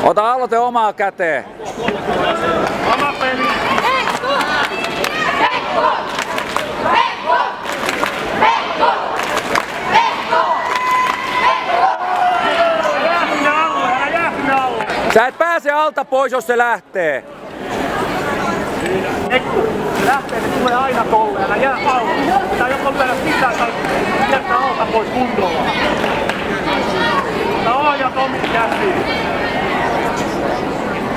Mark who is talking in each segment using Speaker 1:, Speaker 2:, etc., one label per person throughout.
Speaker 1: Ota aloite omaa käteen.
Speaker 2: Oma peli.
Speaker 1: Sä et pääse alta pois, jos se lähtee.
Speaker 2: Ekku, se lähtee, se tulee aina tolleen. Älä jää alle. Tää joko mennä sisään tai jättää alta pois kunnolla. Tää ohjat omiin käsiin.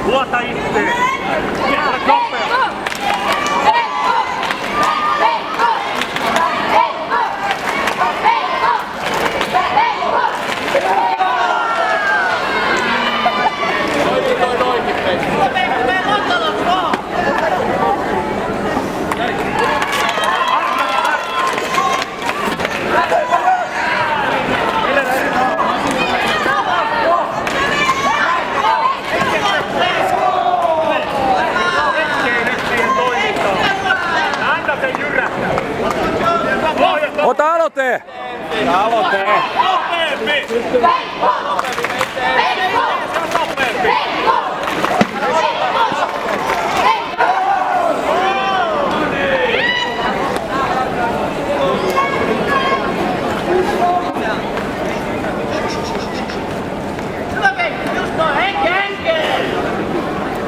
Speaker 2: Luota itteen. Ole nopea.
Speaker 1: Ota aloite!
Speaker 2: Aloite! Nopeempi!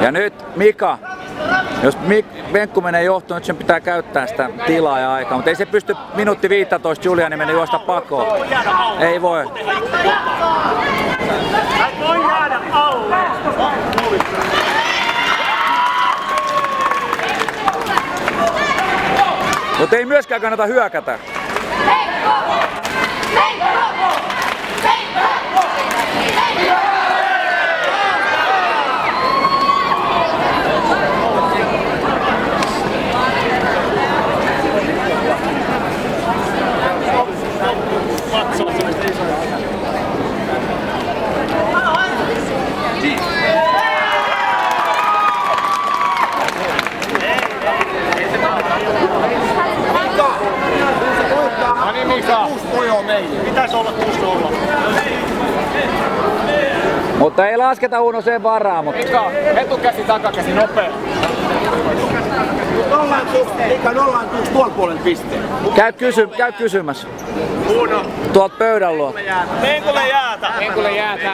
Speaker 1: Ja nyt Mika, jos Venkku menee johtoon, nyt sen pitää käyttää sitä tilaa ja aikaa, mutta ei se pysty minuutti 15 Juliani meni juosta pakoon. Ei voi.
Speaker 2: Voi jäädä alle.
Speaker 1: Mutta ei myöskään kannata hyökätä. Pitäis olla 6-0. Mutta ei lasketa Uno sen varaa. Mutta...
Speaker 2: Mika, etukäsi, takakäsi, nopea.
Speaker 3: Mika, nollaan tuolla puolen pisteen.
Speaker 1: Käy kysymässä.
Speaker 2: Uno.
Speaker 1: Tuolta pöydän luo.
Speaker 2: Venkulle jäätä.
Speaker 4: Venkulle jäätä.